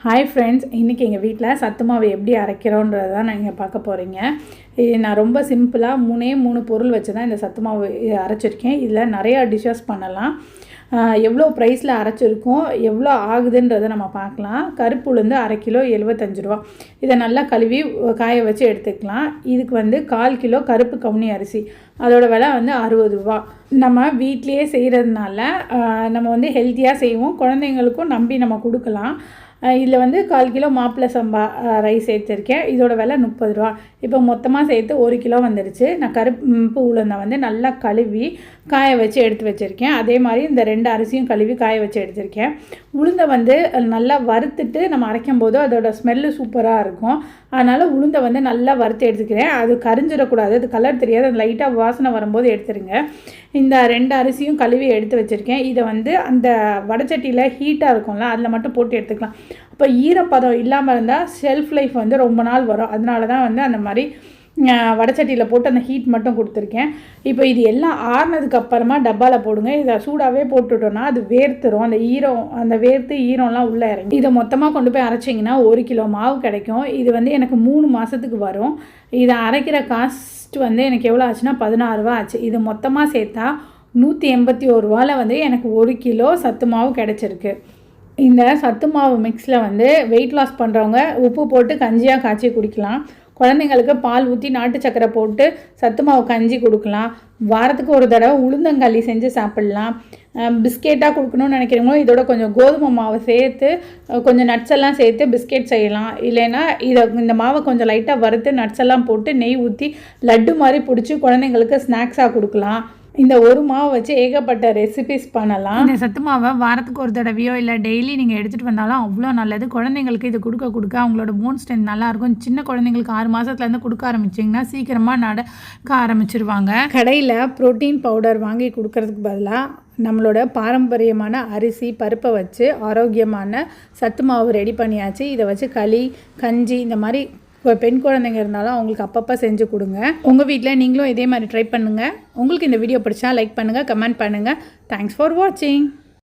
Hi friends, இன்றைக்கி எங்கள் வீட்டில் சத்து மாவு எப்படி அரைக்கிறோன்றது தான் நீங்கள் பார்க்க போகிறீங்க. நான் ரொம்ப சிம்பிளாக 3 பொருள் வச்சு தான் இந்த சத்து மாவு அரைச்சிருக்கேன். இதில் நிறையா டிஷ்ஷஸ் பண்ணலாம். எவ்வளோ ப்ரைஸில் அரைச்சிருக்கோம், எவ்வளோ ஆகுதுன்றதை நம்ம பார்க்கலாம். கருப்பு உளுந்து 1/2 கிலோ 75 ரூபா. இதை நல்லா கழுவி காய வச்சு எடுத்துக்கலாம். இதுக்கு 1/4 கிலோ கருப்பு கவுனி அரிசி, அதோட விலை 60 ரூபா. நம்ம வீட்லேயே செய்கிறதுனால நம்ம ஹெல்த்தியாக செய்வோம், குழந்தைங்களுக்கும் நம்பி நம்ம கொடுக்கலாம். இதில் 1/4 கிலோ மாப்பிள்ளை சம்பா ரைஸ் சேர்த்துருக்கேன். இதோட விலை 30 ரூபா. இப்போ மொத்தமாக சேர்த்து 1 கிலோ வந்துடுச்சு. நான் கருப்பு உளுந்தை நல்லா கழுவி காய வச்சு எடுத்து வச்சுருக்கேன். அதே மாதிரி இந்த 2 அரிசியும் கழுவி காய வச்சு எடுத்துருக்கேன். உளுந்தை நல்லா வறுத்துட்டு நம்ம அரைக்கும் போது அதோட ஸ்மெல்லு சூப்பராக இருக்கும். அதனால் உளுந்தை நல்லா வறுத்து எடுத்துக்கிறேன். அது கரிஞ்சிடக்கூடாது, அது கலர் தெரியாது, அது லைட்டாக வாசனை வரும்போது எடுத்துருங்க. இந்த 2 அரிசியும் கழுவி எடுத்து வச்சுருக்கேன். இதை அந்த வடச்சட்டியில் ஹீட்டாக இருக்கும்ல, அதில் மட்டும் போட்டு எடுத்துக்கலாம். அப்போ ஈரப்பதம் இல்லாமல் இருந்தால் ஷெல்ஃப் லைஃப் ரொம்ப நாள் வரும். அதனால தான் அந்த மாதிரி வடச்சட்டியில் போட்டு அந்த ஹீட் மட்டும் கொடுத்துருக்கேன். இப்போ இது எல்லாம் ஆறுனதுக்கு அப்புறமா டப்பாவில் போடுங்க. இதை சூடாகவே போட்டுட்டோன்னா அது வேர்த்துரும். அந்த வேர்த்து ஈரம்லாம் உள்ளே இறங்கி இதை மொத்தமாக கொண்டு போய் அரைச்சிங்கன்னா 1 கிலோ மாவு கிடைக்கும். இது எனக்கு 3 மாதத்துக்கு வரும். இதை அரைக்கிற காஸ்ட் எனக்கு எவ்வளோ ஆச்சுன்னா 16 ரூபா ஆச்சு. இது மொத்தமாக சேர்த்தா 181 ரூபாவில் எனக்கு 1 கிலோ சத்து மாவு கிடச்சிருக்கு. இந்த சத்து மாவு மிக்ஸில் வெயிட் லாஸ் பண்ணுறவங்க உப்பு போட்டு கஞ்சியாக காய்ச்சி குடிக்கலாம். குழந்தைங்களுக்கு பால் ஊற்றி நாட்டு சக்கரை போட்டு சத்து மாவு கஞ்சி கொடுக்கலாம். வாரத்துக்கு ஒரு தடவை உளுந்தங்களி செஞ்சு சாப்பிட்லாம். பிஸ்கெட்டாக கொடுக்கணும்னு நினைக்கிறவங்களும் இதோட கொஞ்சம் கோதுமை மாவை சேர்த்து கொஞ்சம் நட்ஸ் எல்லாம் சேர்த்து பிஸ்கெட் செய்யலாம். இல்லைன்னா இந்த மாவை கொஞ்சம் லைட்டாக வறுத்து நட்ஸ் எல்லாம் போட்டு நெய் ஊற்றி லட்டு மாதிரி பிடிச்சி குழந்தைங்களுக்கு ஸ்நாக்ஸாக கொடுக்கலாம். இந்த ஒரு மாவை வச்சு ஏகப்பட்ட ரெசிபிஸ் பண்ணலாம். இந்த சத்து மாவை வாரத்துக்கு ஒரு தடவையோ இல்லை டெய்லி நீங்கள் எடுத்துகிட்டு வந்தாலும் அவ்வளோ நல்லது. குழந்தைங்களுக்கு இது கொடுக்க அவங்களோட போன் ஸ்ட்ரென்த் நல்லாயிருக்கும். சின்ன குழந்தைங்களுக்கு 6 மாதத்துலேருந்து கொடுக்க ஆரம்பிச்சிங்கன்னா சீக்கிரமாக நடக்க ஆரம்பிச்சிருவாங்க. கடையில் ப்ரோட்டீன் பவுடர் வாங்கி கொடுக்கறதுக்கு பதிலாக நம்மளோட பாரம்பரியமான அரிசி பருப்பை வச்சு ஆரோக்கியமான சத்து மாவு ரெடி பண்ணியாச்சு. இதை வச்சு களி, கஞ்சி, இந்த மாதிரி பெண் குழந்தைங்க இருந்தாலும் அவங்களுக்கு அப்பப்போ செஞ்சு கொடுங்க. உங்கள் வீட்டில் நீங்களும் இதே மாதிரி ட்ரை பண்ணுங்கள். உங்களுக்கு இந்த வீடியோ பிடிச்சா லைக் பண்ணுங்கள், கமெண்ட் பண்ணுங்கள். தேங்க்ஸ் ஃபார் வாட்சிங்.